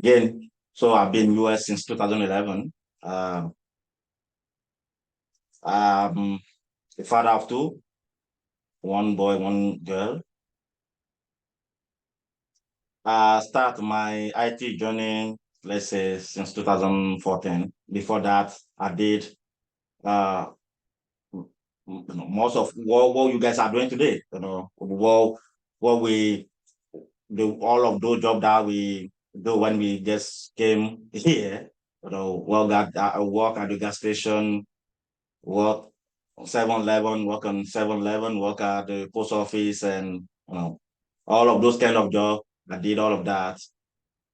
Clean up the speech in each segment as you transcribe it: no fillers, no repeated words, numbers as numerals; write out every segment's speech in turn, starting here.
Again, so I've been US since 2011. I'm a father of two, one boy, one girl. I start my IT journey, let's say, since 2014. Before that, I did uh, most of what you guys are doing today. What we do, all of those jobs that we do when we just came here. Work at the gas station, work 7-Eleven, work on 7-Eleven, work at the post office, and all of those kind of jobs. I did all of that.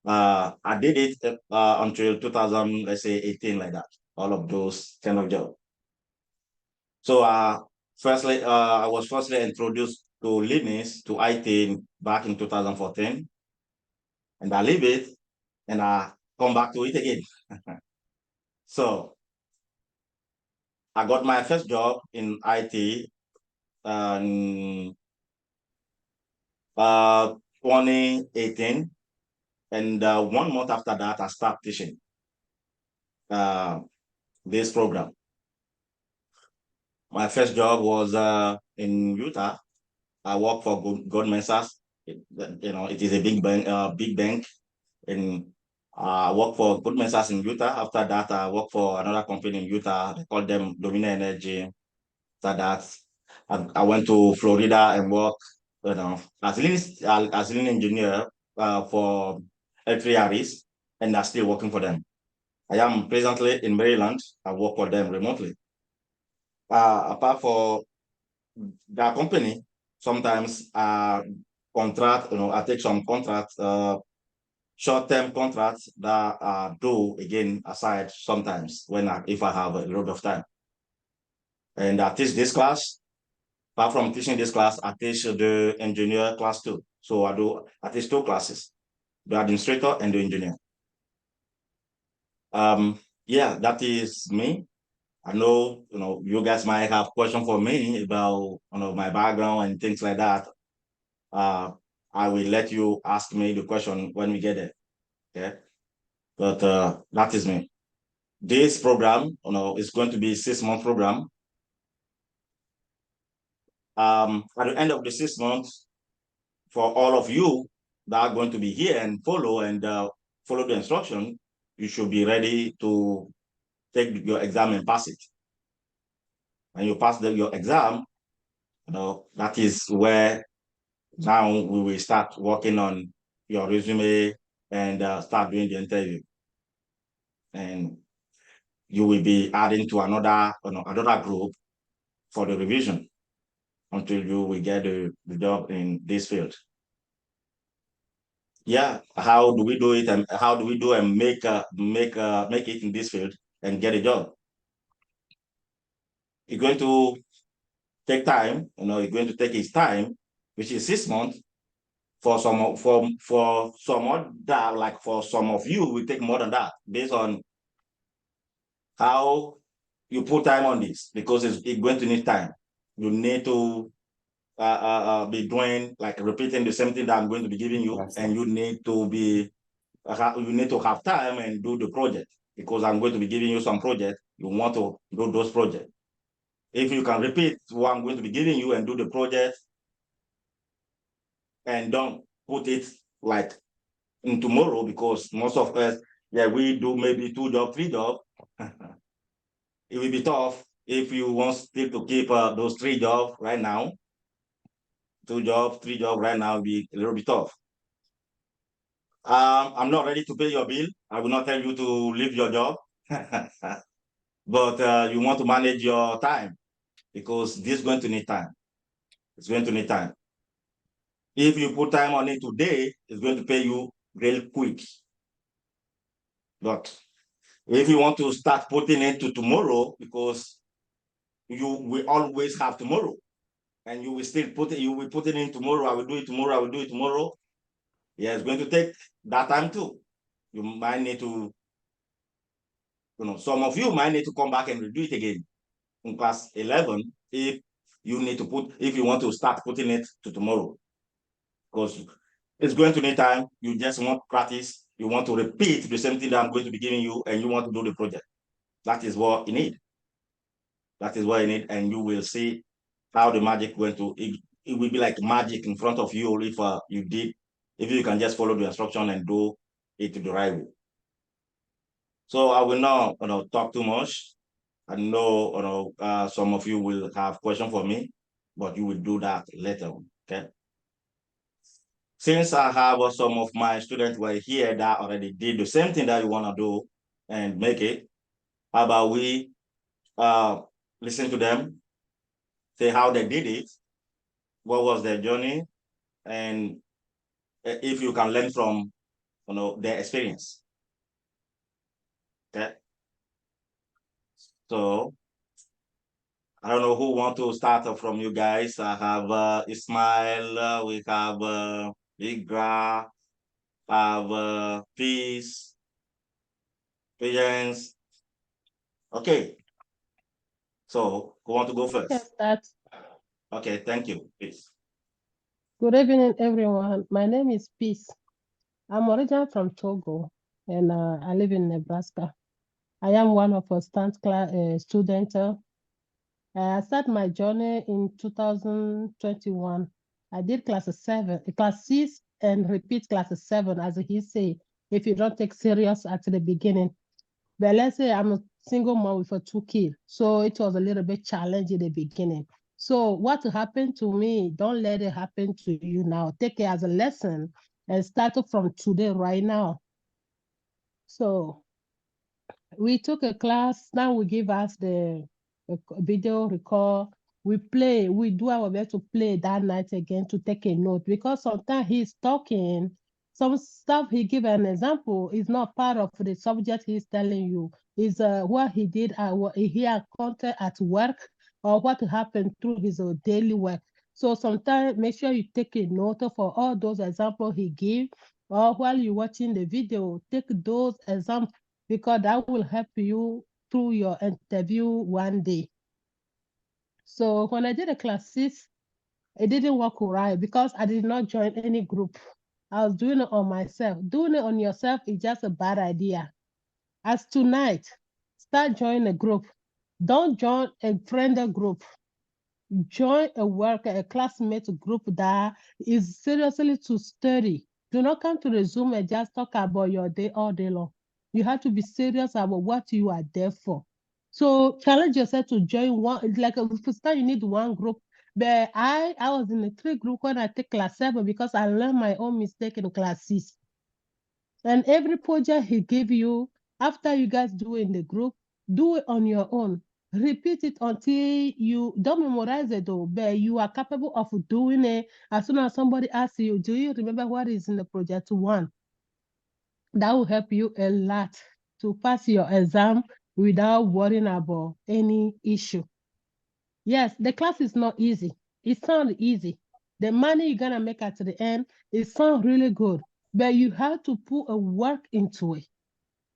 I did it until 2000, let's say 18, like that. All of those kind of jobs. So I was firstly introduced to Linux, to IT back in 2014, and I leave it and I come back to it again. So I got my first job in IT in 2018, and 1 month after that, I started teaching uh, this program. My first job was in Utah. I worked for Goldman Sachs. It is a big bank, and I worked for Goldman Sachs in Utah. After that, I worked for another company in Utah. They called them Dominion Energy. After that, I went to Florida and worked, as an engineer for L3REs, and I'm still working for them. I am presently in Maryland. I work for them remotely. Apart from the company, sometimes I take some contracts, short-term contracts that I do again aside sometimes if I have a lot of time. And I teach this class. Apart from teaching this class, I teach the engineer class 2. So I teach 2 classes, the administrator and the engineer. Yeah, that is me. I know, you guys might have questions for me about, my background and things like that. I will let you ask me the question when we get there. Okay. But that is me. This program, is going to be a 6-month program. At the end of the 6 months, for all of you that are going to be here and follow the instruction, you should be ready to take your exam and pass it. When you pass your exam, that is where now we will start working on your resume and start doing the interview. And you will be adding to another group for the revision until you will get the job in this field. Yeah, how do we do it, and how do we do and make it in this field and get a job? It's going to take time. It's going to take its time, which is 6 months. For some other, like for some of you, will take more than that based on how you put time on this, because it's going to need time. You need to be doing, like, repeating the same thing that I'm going to be giving you, and you need to have time and do the project, because I'm going to be giving you some project. You want to do those projects. If you can repeat what I'm going to be giving you and do the project, and don't put it like in tomorrow, because most of us, we do maybe 2 jobs, 3 jobs. It will be tough if you want still to keep those 3 jobs right now. 2 jobs, 3 jobs right now will be a little bit tough. I'm not ready to pay your bill. I will not tell you to leave your job. But you want to manage your time, because this is going to need time. It's going to need time. If you put time on it today, it's going to pay you real quick. But if you want to start putting it to tomorrow, because you will always have tomorrow, and you will still put it in tomorrow. I will do it tomorrow. I will do it tomorrow. Yeah, it's going to take that time too. You might need to, some of you might need to come back and redo it again in class 11 if you want to start putting it to tomorrow, because it's going to need time. You just want practice You want to repeat the same thing that I'm going to be giving you, and you want to do the project. That is what you need. That is what you need, and you will see how the magic went to. It will be like magic in front of you if if you can just follow the instruction and do it the right way. So I will not talk too much. I know some of you will have questions for me, but you will do that later. Okay. Since I have some of my students were here that already did the same thing that you want to do and make it, how about we listen to them, say how they did it, what was their journey, and if you can learn from their experience. Okay. So I don't know who want to start from you guys. I have Ismail, we have Igra, have Peace, Patience. Okay. So who want to go first? Yes, that's Okay, thank you. Peace. good evening, everyone. My name is Peace. I'm originally from Togo, and I live in Nebraska. I am one of a student. I started my journey in 2021. I did class 6, and repeat class 7, as he say, if you don't take serious at the beginning. But let's say I'm a single mom with 2 kids, so it was a little bit challenging in the beginning. So what happened to me, don't let it happen to you now. Take it as a lesson and start from today, right now. So we took a class. Now we give us the video record. We do our best to play that night again to take a note, because sometimes he's talking, some stuff he give an example is not part of the subject he's telling you. Is what he did, what he encountered at work, or what happened through his daily work. So sometimes make sure you take a note for all those examples he give, or while you're watching the video, take those examples, because that will help you through your interview one day. So when I did a class 6, it didn't work right because I did not join any group. I was doing it on myself. Doing it on yourself is just a bad idea. As tonight, start joining a group. Don't join a friend group. Join a classmate group that is seriously to study. Do not come to the Zoom and just talk about your day all day long. You have to be serious about what you are there for. So challenge yourself to join one. Like to start, you need one group. But I was in a 3 group when I take class 7, because I learned my own mistake in class 6. And every project he give you, after you guys do in the group, do it on your own. Repeat it until you don't memorize it though, but you are capable of doing it. As soon as somebody asks you, do you remember what is in the project 1? That will help you a lot to pass your exam without worrying about any issue. Yes, the class is not easy. It sounds easy. The money you're gonna make at the end, it sounds really good, but you have to put a work into it.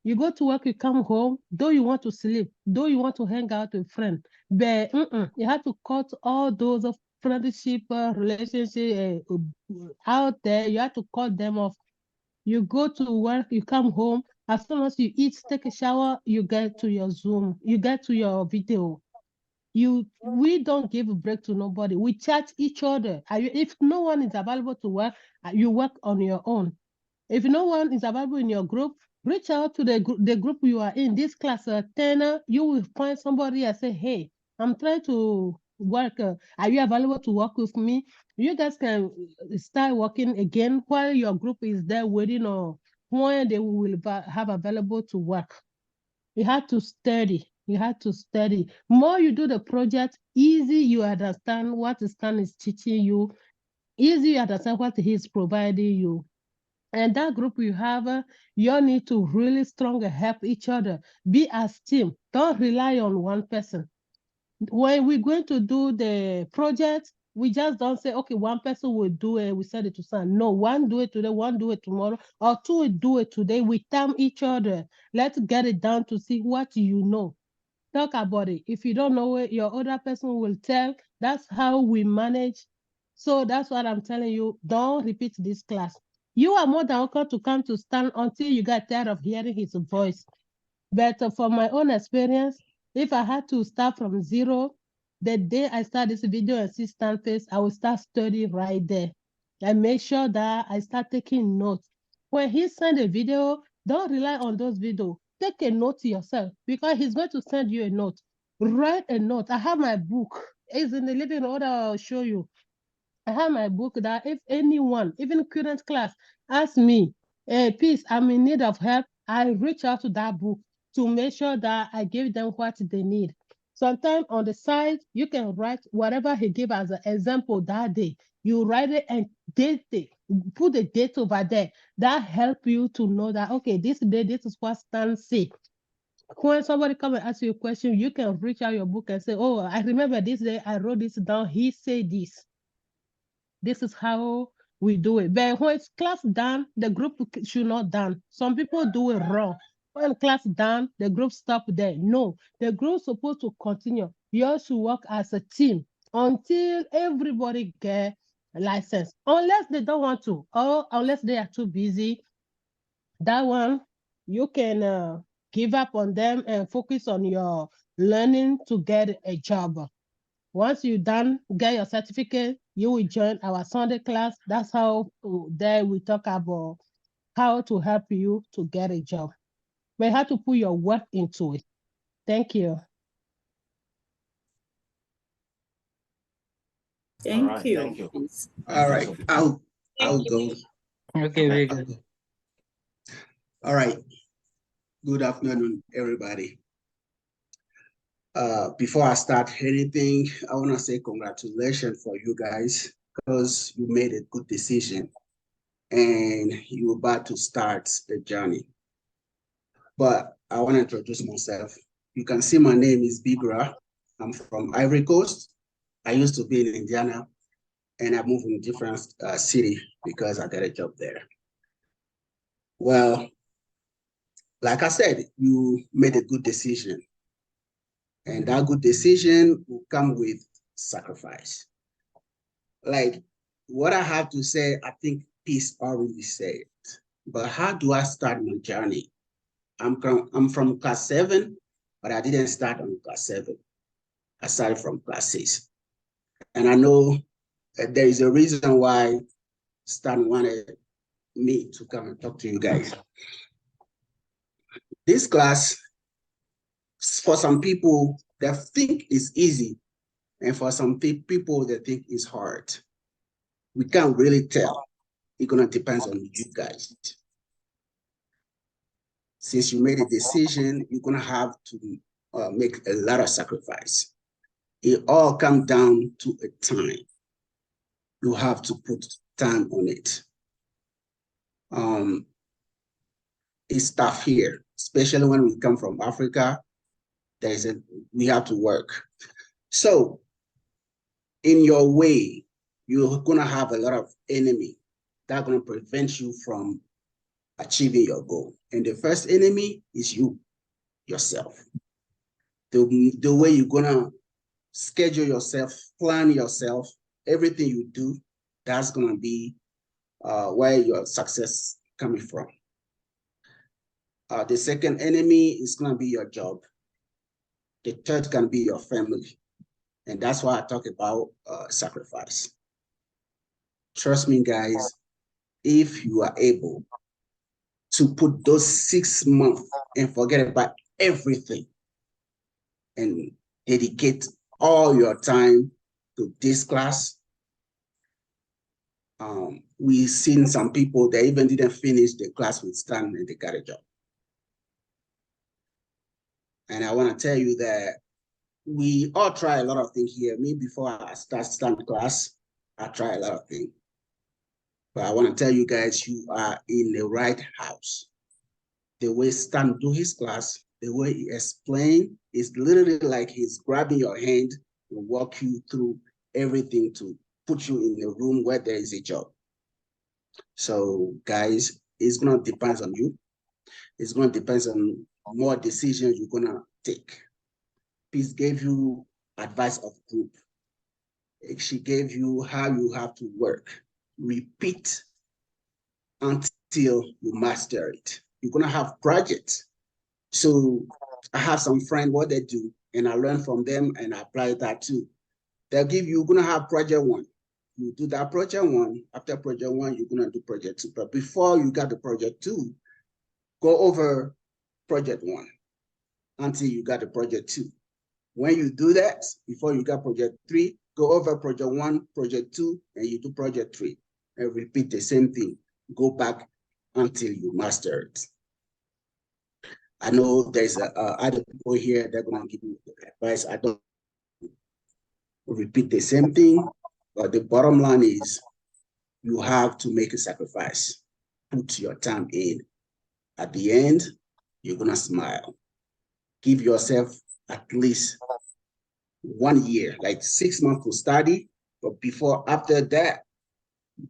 You go to work, you come home, though you want to sleep, though you want to hang out with friends, but you have to cut all those of friendship, relationship out there. You have to cut them off. You go to work, you come home. As soon as you eat, take a shower, you get to your Zoom, you get to your video. We don't give a break to nobody. We chat each other. If no one is available to work, you work on your own. If no one is available in your group, reach out to the group you are in. This class 10, you will find somebody and say, hey, I'm trying to work. Are you available to work with me? You guys can start working again while your group is there waiting, or when they will have available to work. You have to study. You have to study. More you do the project, easy you understand what the Stan is teaching you, easy you understand what he's providing you. And that group you have, you need to really strongly help each other. Be as team. Don't rely on one person. When we're going to do the project, we just don't say, okay, one person will do it, we send it to someone. No, one do it today, one do it tomorrow, or two will do it today. We time each other. Let's get it down to see what you know. Talk about it. If you don't know it, your other person will tell. That's how we manage. So that's what I'm telling you. Don't repeat this class. You are more than welcome to come to stand until you get tired of hearing his voice. But from my own experience, if I had to start from zero, the day I start this video and see Stand face, I will start studying right there and make sure that I start taking notes. When he send a video, don't rely on those videos. Take a note to yourself because he's going to send you a note. Write a note. I have my book. It's in the living order. I'll show you. I have my book that if anyone, even current class, asks me, hey, please, I'm in need of help, I reach out to that book to make sure that I give them what they need. Sometimes on the side, you can write whatever he gave as an example that day. You write it and date it, put the date over there. That help you to know that, okay, this day, this is what Stan say. When somebody come and ask you a question, you can reach out your book and say, oh, I remember this day, I wrote this down, he said this. This is how we do it. But when it's class done, the group should not done. Some people do it wrong. When class done, the group stop there. No, the group supposed to continue. You all should work as a team until everybody get a license. Unless they don't want to, or unless they are too busy. That one, you can give up on them and focus on your learning to get a job. Once you done, get your certificate, you will join our Sunday class. That's how there we talk about how to help you to get a job. But you have to put your work into it. Thank you. Thank you. Thank you. All right, I'll go. Okay, very good. All right. Good afternoon, everybody. Before I start anything, I want to say congratulations for you guys because you made a good decision and you're about to start the journey. But I want to introduce myself. You can see my name is Bigra. I'm from Ivory Coast. I used to be in Indiana and I moved in a different city because I got a job there. Well, like I said, you made a good decision. And that good decision will come with sacrifice. Like what I have to say, I think Peace already said. But how do I start my journey? I'm from class 7, but I didn't start on class 7. I started from class 6. And I know there is a reason why Stan wanted me to come and talk to you guys. This class, for some people, they think it's easy. And for some people, they think it's hard. We can't really tell. It's gonna depend on you guys. Since you made a decision, you're gonna have to make a lot of sacrifice. It all comes down to a time. You have to put time on it. It's tough here, especially when we come from Africa. We have to work. So in your way, you're gonna have a lot of enemy that are gonna prevent you from achieving your goal. And the first enemy is you, yourself. The way you're gonna schedule yourself, plan yourself, everything you do, that's gonna be where your success coming from. The second enemy is gonna be your job. The third can be your family. And that's why I talk about sacrifice. Trust me, guys, if you are able to put those 6 months and forget about everything and dedicate all your time to this class, we've seen some people that even didn't finish the class with Stan and they got a job. And I want to tell you that we all try a lot of things here. Me, before I start Stan class, I try a lot of things. But I want to tell you guys, you are in the right house. The way Stan do his class, the way he explain is literally like he's grabbing your hand and walk you through everything to put you in a room where there is a job. So guys, it's gonna depend on you. It's gonna depend on more decisions you're gonna take. Peace gave you advice of group. She gave you how you have to work. Repeat until you master it. You're gonna have projects. So I have some friends, what they do, and I learn from them and I apply that too. They'll give you, you're gonna have project one. You do that project one, after project one, you're gonna do project two. But before you got the project two, go over project one until you got the project two. When you do that, before you got project three, go over project one, project two, and you do project three. And repeat the same thing. Go back until you master it. I know there's other people here that are going to give you advice. I don't repeat the same thing, but the bottom line is you have to make a sacrifice. Put your time in. At the end, you're going to smile. Give yourself at least 1 year, like 6 months to study, but after that,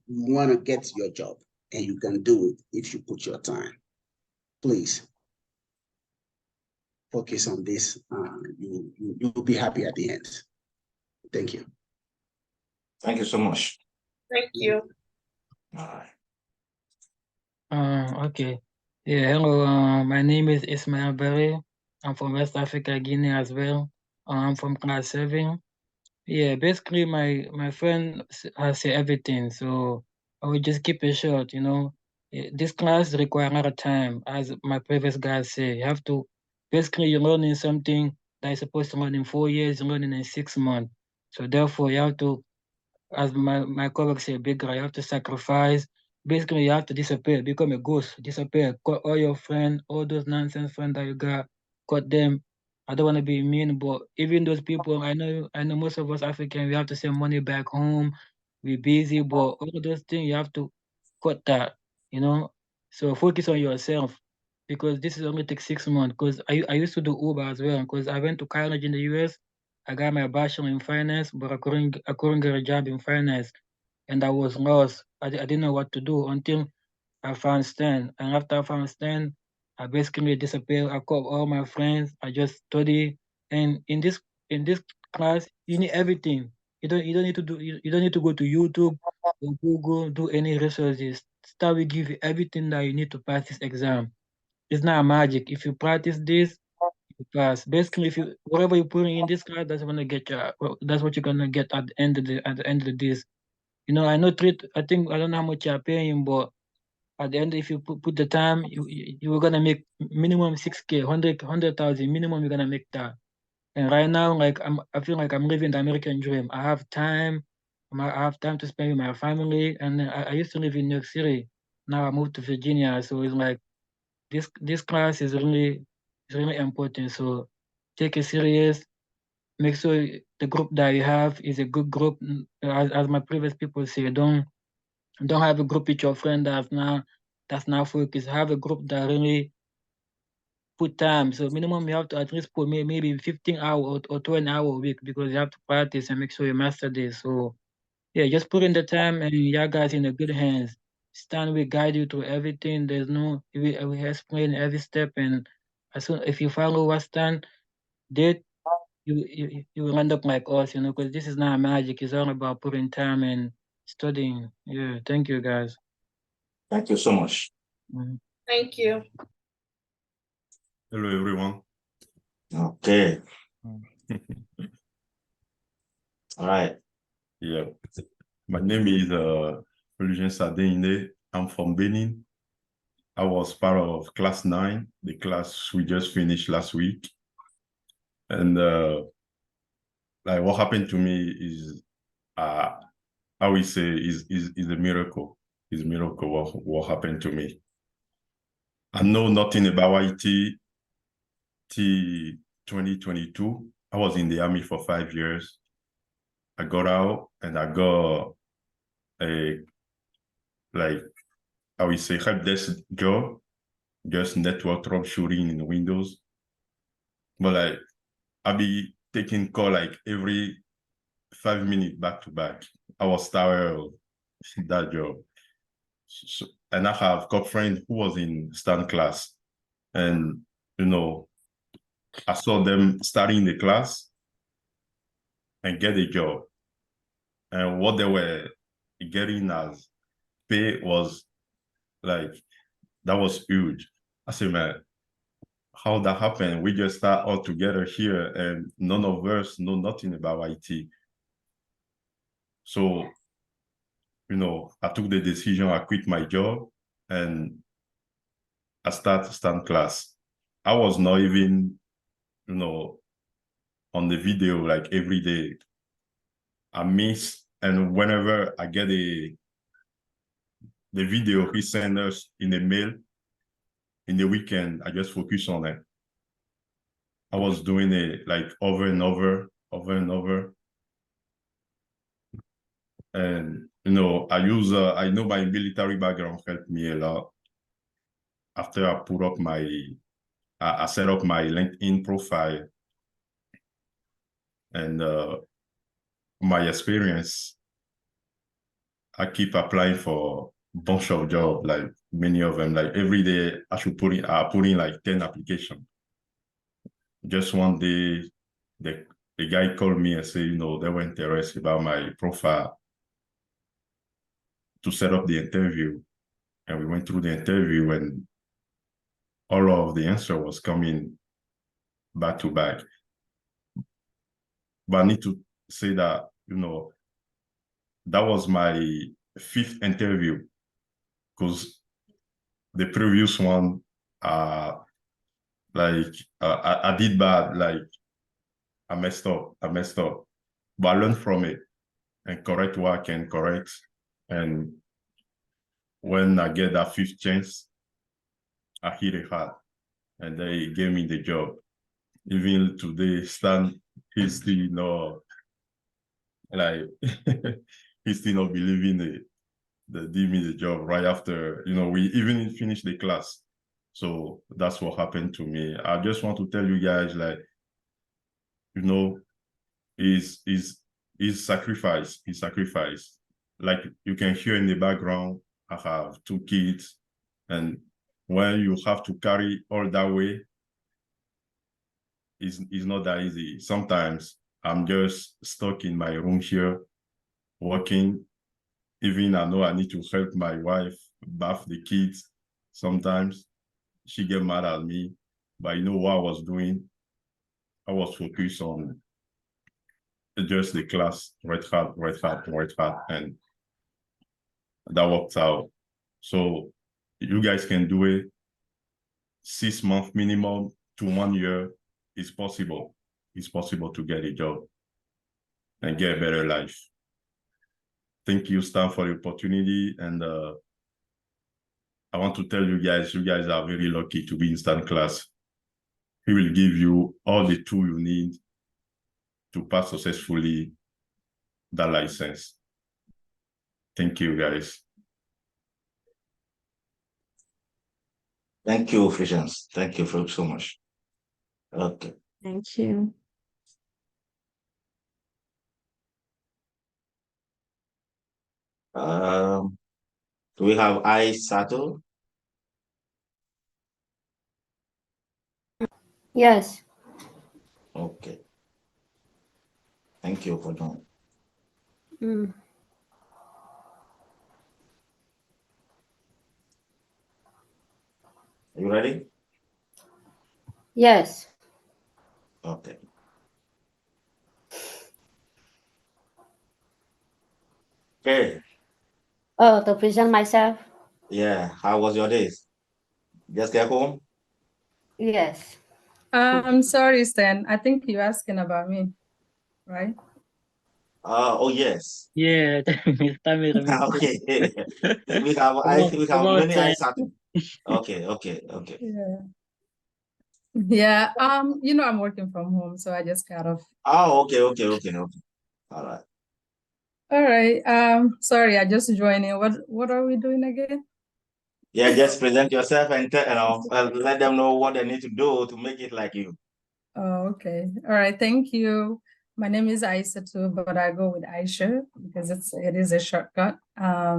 you want to get your job, and you can do it if you put your time. Please focus on this. You'll be happy at the end. Thank you. Thank you so much. Thank you. All right. Okay. Yeah, hello. My name is Ismail Berry. I'm from West Africa, Guinea as well. I'm from class 7. Yeah, basically my friend has said everything, so I will just keep it short, you know. This class requires a lot of time, as my previous guys say. You have to, basically you're learning something that you're supposed to learn in 4 years, you're learning in 6 months. So therefore you have to, as my colleague said, bigger, you have to sacrifice. Basically, you have to disappear, become a ghost, disappear, cut all your friends, all those nonsense friends that you got, cut them. I don't want to be mean, but even those people, I know most of us African, we have to send money back home. We're busy, but all those things, you have to cut that, you know? So focus on yourself, because this is only take 6 months. Because I used to do Uber as well, because I went to college in the US. I got my bachelor in finance, but I couldn't get a job in finance, and I was lost. I didn't know what to do until I found Stan. And after I found Stan, I basically disappeared. I called all my friends. I just study. And in this class, you need everything. You don't need to do you don't need to go to YouTube or Google, do any researches. Start will give you everything that you need to pass this exam. It's not magic. If you practice this, you pass. Basically, if you whatever you're putting in this class, that's gonna get you. That's what you're gonna get at the end of this. You know, I know I think I don't know how much you're paying, but at the end, if you put the time, you were gonna make minimum 6K, 100,000 minimum. You're gonna make that. And right now, like I feel like I'm living the American dream. I have time. I have time to spend with my family. And I used to live in New York City. Now I moved to Virginia, so it's like this class is really important. So take it serious. Make sure the group that you have is a good group. As my previous people say, don't have a group with your friend that's not focused. Have a group that really put time. So minimum you have to at least put maybe 15 hours or 20 hours a week, because you have to practice and make sure you master this. So yeah, just put in the time, and you guys in a good hands. Stan will guide you through everything. There's no we explain every step, and as soon if you follow what Stan did, you will end up like us, you know, because this is not magic. It's all about putting time and studying. Yeah, thank you guys. Thank you so much. Thank you. Hello, everyone. Okay. All right. Yeah. My name is Oluwa-Sheyi. I'm from Benin. I was part of class 9, the class we just finished last week. And like what happened to me is I would say is a miracle. It's a miracle what happened to me. I know nothing about IT till 2022. I was in the army for 5 years. I got out and I got a, like, I would say, help desk job, just network troubleshooting in Windows. But like, I'll be taking call like every 5 minutes back to back. I was tired of that job. So, and I have a friend who was in STAN class, and you know, I saw them starting the class and get a job. And what they were getting as pay was Like, that was huge. I said, man, how that happened? We just start all together here and none of us know nothing about IT. So, you know, I took the decision, I quit my job and I started stand class. I was not even, you know, on the video like every day. I miss, and whenever I get the video he sent us in the mail in the weekend, I just focus on it. I was doing it like over and over and over. And, you know, I know my military background helped me a lot. After I put up I set up my LinkedIn profile and my experience, I keep applying for a bunch of jobs, like many of them. Like every day I put in like 10 applications. Just one day, the guy called me and said, you know, they were interested about my profile to set up the interview. And we went through the interview and all of the answer was coming back to back. But I need to say that, you know, that was my 5th interview because the previous one, I did bad, like I messed up, but I learned from it and correct what I can correct. And when I get that 5th chance, I hit it hard and they gave me the job. Even today, Stan, he's still not, like, he's still not believing it. They gave me the job right after, you know, we even finished the class. So that's what happened to me. I just want to tell you guys, like, you know, is sacrifice. Like you can hear in the background, I have 2 kids, and when you have to carry all that way, it's not that easy. Sometimes I'm just stuck in my room here, working. Even I know I need to help my wife bath the kids. Sometimes she get mad at me, but you know what I was doing? I was focused on just the class, right hard, and that worked out. So you guys can do it. 6 months minimum to 1 year is possible. It's possible to get a job and get a better life. Thank you, Stan, for the opportunity. And I want to tell you guys are very lucky to be in Stan class. He will give you all the tools you need to pass successfully that license. Thank you, guys. Thank you, Frisians. Thank you so much. Okay. Thank you. Do we have Sato? Yes. Okay. Thank you for joining. Mm. Are you ready? Yes. Okay. Okay. Oh, to present myself? Yeah. How was your days? Just get home? Yes. I'm sorry, Stan. I think you're asking about me, right? Oh yes. Yeah, Okay. we have many Sato. Okay. Yeah. Yeah. I'm working from home, so I just got off. Oh, okay. All right. All right. Sorry, I just joined in. What are we doing again? Yeah, just present yourself and let them know what they need to do to make it like you. Oh, okay. All right. Thank you. My name is Aisa too, but I go with Aisha because it is a shortcut. I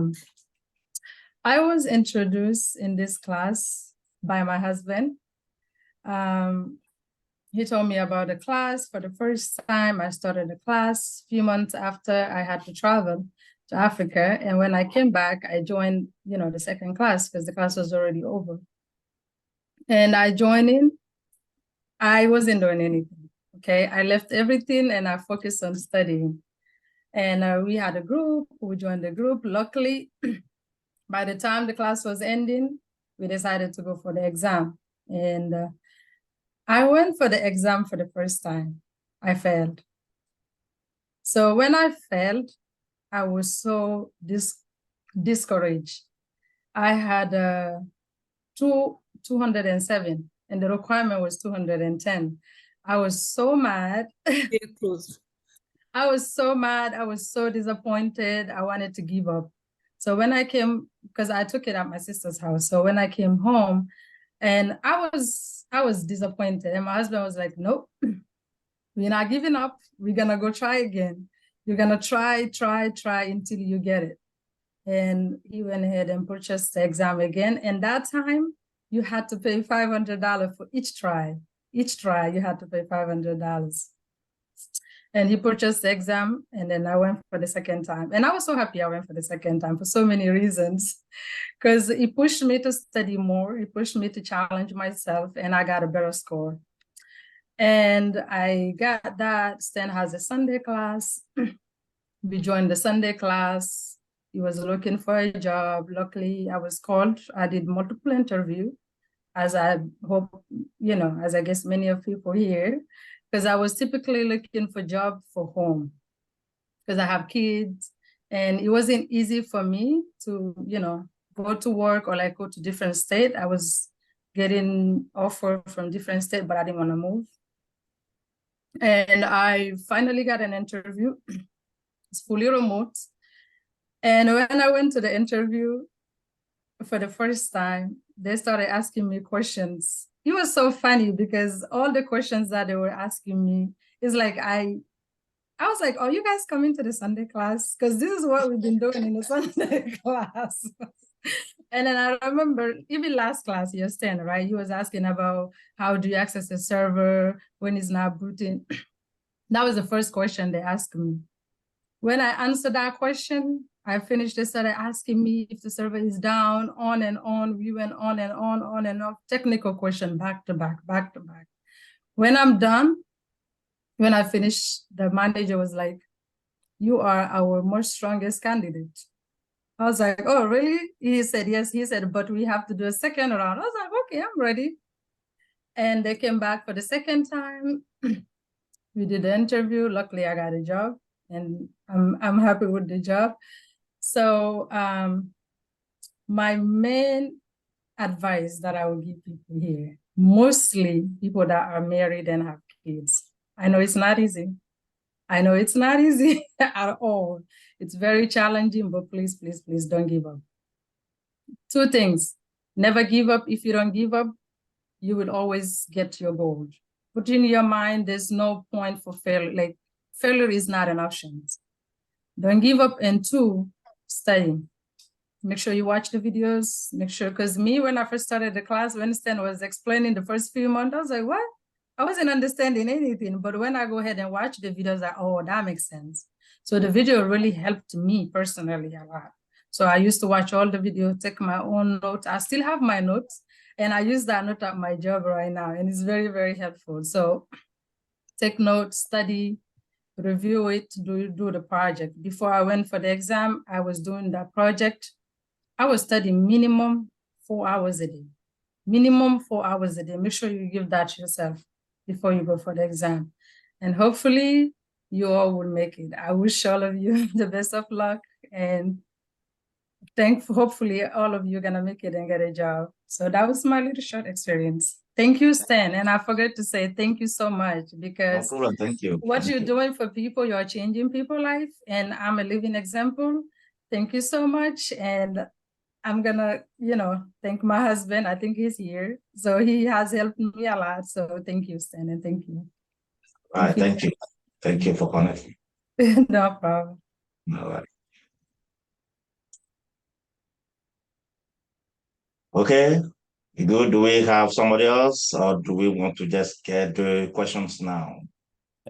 was introduced in this class by my husband. He told me about the class for the first time. I started the class. A few months after, I had to travel to Africa. And when I came back, I joined, the second class because the class was already over. And I joined in. I wasn't doing anything. Okay, I left everything and I focused on studying. And we had a group. We joined the group. Luckily, by the time the class was ending, we decided to go for the exam. And I went for the exam for the first time. I failed. So when I failed, I was so discouraged. I had 207 and the requirement was 210. I was so mad. I was so mad. I was so disappointed. I wanted to give up. So when I came, because I took it at my sister's house. So when I came home, and I was disappointed. And my husband was like, nope, we're not giving up. We're gonna go try again. You're gonna try until you get it. And he went ahead and purchased the exam again. And that time you had to pay $500 for each try. Each try you had to pay $500. And he purchased the exam, and then I went for the second time. And I was so happy I went for the second time for so many reasons, because he pushed me to study more. He pushed me to challenge myself, and I got a better score. And I got that. Stan has a Sunday class. We joined the Sunday class. He was looking for a job. Luckily, I was called. I did multiple interviews, as I hope, as I guess many of people here, because I was typically looking for job for home because I have kids, and it wasn't easy for me to, go to work or like go to different state. I was getting offer from different state, but I didn't want to move. And I finally got an interview. It's fully remote. And when I went to the interview for the first time, they started asking me questions. It was so funny because all the questions that they were asking me is like, I was like, oh, you guys coming to the Sunday class? Because this is what we've been doing in the Sunday class. And then I remember even last class, year 10, right? He was asking about how do you access the server when it's not booting. That was the first question they asked me. When I answered that question, I finished, they started asking me if the server is down, on and on. We went on and on, technical question, back to back. When I'm done, when I finished, the manager was like, you are our most strongest candidate. I was like, oh, really? He said, yes. He said, but we have to do a second round. I was like, okay, I'm ready. And they came back for the second time. We did the interview. Luckily, I got a job, and I'm happy with the job. So my main advice that I would give people here, mostly people that are married and have kids. I know it's not easy. I know it's not easy at all. It's very challenging, but please, please, please don't give up. Two things. Never give up. If you don't give up, you will always get your goal. Put in your mind, there's no point for failure. Like, failure is not an option. Don't give up. And two, study. Make sure you watch the videos. Make sure, because me, when I first started the class, when Stan was explaining the first few months, I was like, what? I wasn't understanding anything. But when I go ahead and watch the videos, like, oh, that makes sense. So the video really helped me personally a lot. So I used to watch all the videos, take my own notes. I still have my notes, and I use that note at my job right now, and it's very, very helpful. So take notes, study, review it, do the project. Before I went for the exam, I was doing that project. I was studying minimum 4 hours a day. Minimum 4 hours a day. Make sure you give that to yourself before you go for the exam. And hopefully you all will make it. I wish all of you the best of luck, and hopefully all of you are gonna make it and get a job. So that was my little short experience. Thank you, Stan. And I forgot to say thank you so much, because No problem. Thank you. what you're doing for people, you're changing people's life, and I'm a living example. Thank you so much. And I'm gonna, thank my husband. I think he's here. So he has helped me a lot. So thank you, Stan, and thank you. All right, thank you. Thank you for connecting. No problem. All right. Okay, good. Do we have somebody else, or do we want to just get the questions now?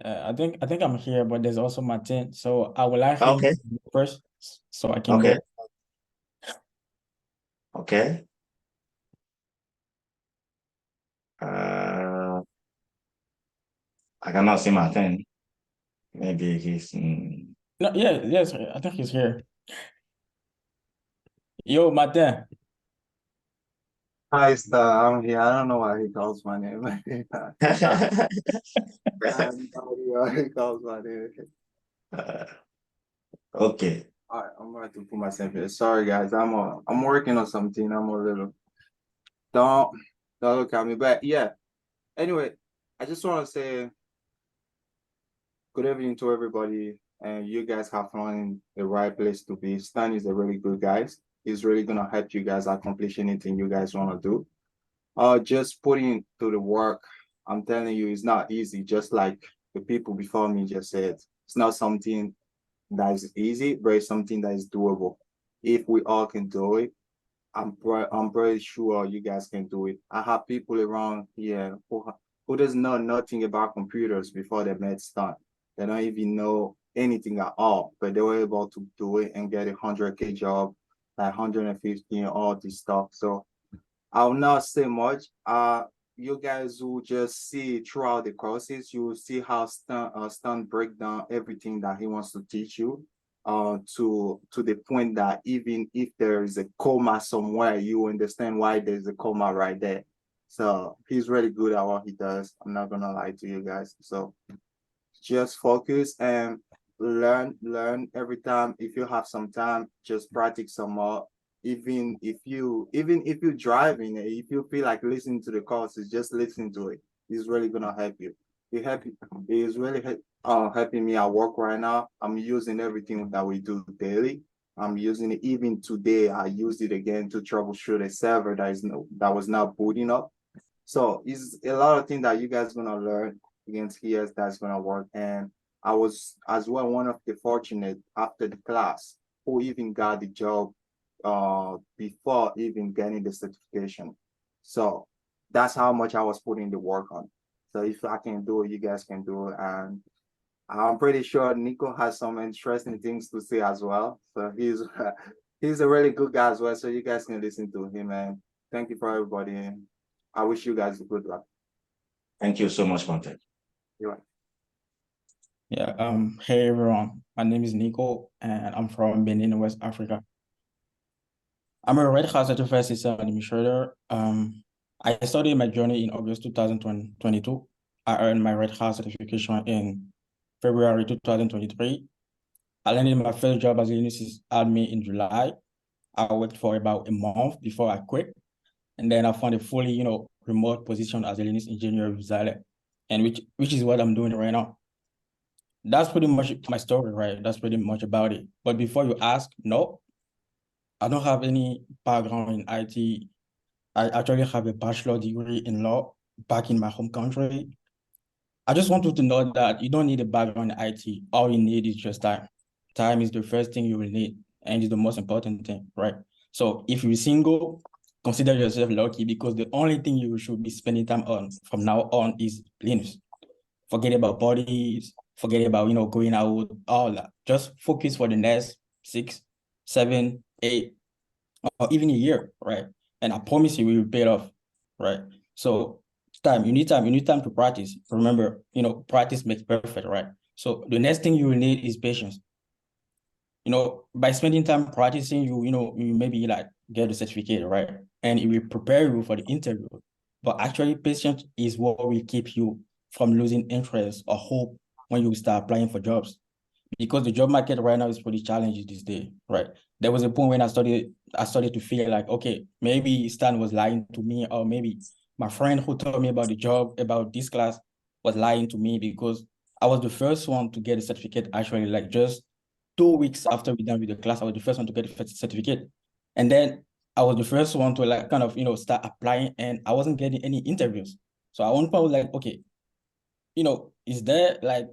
I think I'm here, but there's also Martin. So I will ask him Okay. first. so I can Okay. go. Okay. I cannot see Martin. Maybe he's. No, yeah, yes, I think he's here. Yo, Martin. Hi, Star. I'm here. I don't know why he calls my name. I have no idea why he calls my name. Okay. All right, I'm going to put myself here. Sorry, guys. I'm working on something. I'm a little. Don't look at me. But yeah. Anyway, I just want to say good evening to everybody, and you guys have found the right place to be. Stan is a really good guy. He's really gonna help you guys accomplish anything you guys want to do. Just putting to the work, I'm telling you, it's not easy. Just like the people before me just said, it's not something that is easy, but it's something that is doable. If we all can do it, I'm pretty sure you guys can do it. I have people around here who doesn't know nothing about computers before they met Stan. They don't even know anything at all, but they were able to do it and get a 100K job, like 150 and all this stuff. So I will not say much. You guys will just see throughout the courses, you will see how Stan break down everything that he wants to teach you. To the point that even if there is a comma somewhere, you understand why there's a comma right there. So he's really good at what he does. I'm not gonna lie to you guys. So just focus and learn every time. If you have some time, just practice some more. Even if you're driving, if you feel like listening to the courses, just listen to it. It's really gonna help you. It's really helping me at work right now. I'm using everything that we do daily. I'm using it even today. I used it again to troubleshoot a server that was not booting up. So it's a lot of things that you guys gonna learn against here that's gonna work. And I was as well one of the fortunate after the class who even got the job before even getting the certification. So that's how much I was putting the work on. So if I can do it, you guys can do it. And I'm pretty sure Nico has some interesting things to say as well. So he's a really good guy as well. So you guys can listen to him. And thank you for everybody. I wish you guys good luck. Thank you so much, Martin. You're right. Yeah, hey everyone. My name is Nico and I'm from Benin, West Africa. I'm a Red Hat certified system administrator. I started my journey in August 2022. I earned my Red Hat certification in February 2023. I landed my first job as a Linux admin in July. I worked for about a month before I quit. And then I found a fully, remote position as a Linux engineer with Xylem, and which is what I'm doing right now. That's pretty much my story, right? That's pretty much about it. But before you ask, no, I don't have any background in IT. I actually have a bachelor degree in law back in my home country. I just want you to know that you don't need a background in IT. All you need is just time. Time is the first thing you will need, and it's the most important thing, right? So if you're single, consider yourself lucky because the only thing you should be spending time on from now on is Linux. Forget about parties, forget about, going out, all that. Just focus for the next 6, 7, 8, or even a year, right? And I promise you, we will pay it off, right? So you need time to practice. Remember, practice makes perfect, right? So the next thing you will need is patience. By spending time practicing, you maybe like get the certificate, right? And it will prepare you for the interview. But actually, patience is what will keep you from losing interest or hope when you start applying for jobs. Because the job market right now is pretty challenging this day, right? There was a point when I started to feel like, okay, maybe Stan was lying to me, or maybe my friend who told me about the job, about this class, was lying to me because I was the first one to get a certificate, actually, like just 2 weeks after we done with the class, I was the first one to get a certificate. And then I was the first one to like kind of, start applying, and I wasn't getting any interviews. So at one point I was like, okay, is there like,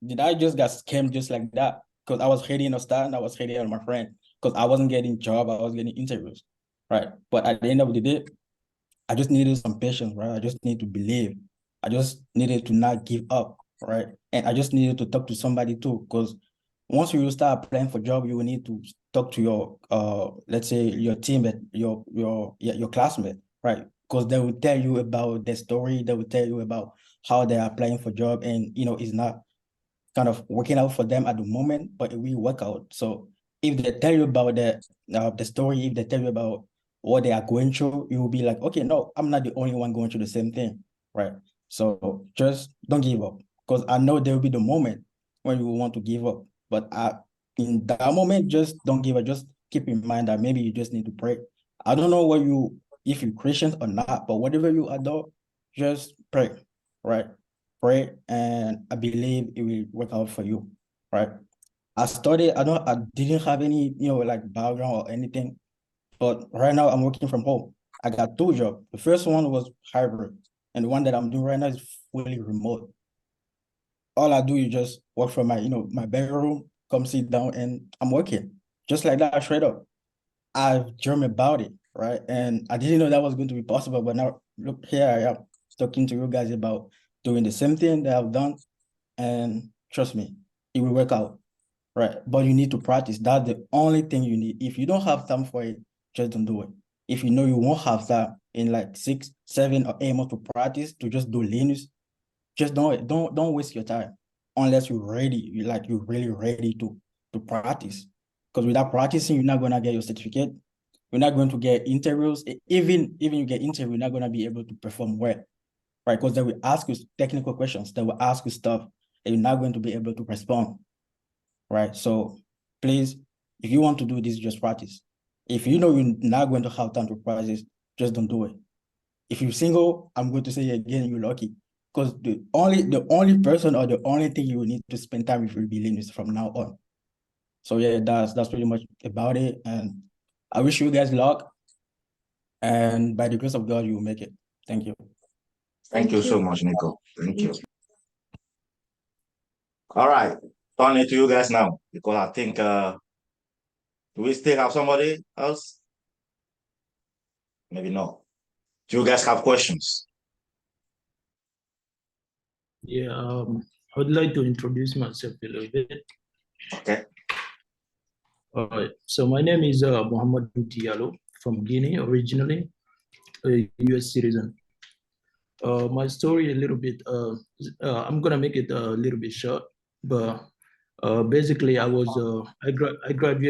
did I just get scammed just like that? Because I was hating on Stan, I was hating on my friend, because I wasn't getting job, I was getting interviews, right? But at the end of the day, I just needed some patience, right? I just need to believe. I just needed to not give up, right? And I just needed to talk to somebody too, because once you start applying for job, you will need to talk to your let's say your teammate, your classmate, right? Because they will tell you about their story, they will tell you about how they're applying for job, and it's not kind of working out for them at the moment, but it will work out. So if they tell you about the story, if they tell you about what they are going through, you will be like, okay, no, I'm not the only one going through the same thing, right? So just don't give up, because I know there will be the moment when you will want to give up, but in that moment, just don't give up. Just keep in mind that maybe you just need to pray. I don't know if you're Christians or not, but whatever you adore, just pray, right? Pray, and I believe it will work out for you, right? I didn't have any, like background or anything, but right now I'm working from home. I got 2 jobs. The first one was hybrid, and the one that I'm doing right now is fully remote. All I do is just work from my bedroom, come sit down, and I'm working just like that, straight up. I've dreamed about it, right? And I didn't know that was going to be possible, but now look, here I am talking to you guys about doing the same thing that I've done, and trust me, it will work out, right? But you need to practice. That's the only thing you need. If you don't have time for it, just don't do it. If you know you won't have time in like 6, 7, or 8 months to practice to just do Linux, just don't waste your time unless you're ready, you're really ready to practice. Because without practicing, you're not gonna get your certificate. You're not going to get interviews. Even you get interview, you're not gonna be able to perform well, right? Because they will ask you technical questions. They will ask you stuff, and you're not going to be able to respond, right? So please, if you want to do this, just practice. If you know you're not going to have time to practice, just don't do it. If you're single, I'm going to say again, you're lucky. Because the only person or the only thing you will need to spend time with will be Linux from now on. So yeah, that's pretty much about it. And I wish you guys luck. And by the grace of God, you will make it. Thank you. Thank you so much, Nico. Thank you. All right, turn it to you guys now, because I think do we still have somebody else? Maybe no. Do you guys have questions? Yeah, I would like to introduce myself a little bit. Okay. All right. So my name is Mohamed Diallo from Guinea, originally a U.S. citizen. My story a little bit. I'm gonna make it a little bit short, but basically I graduated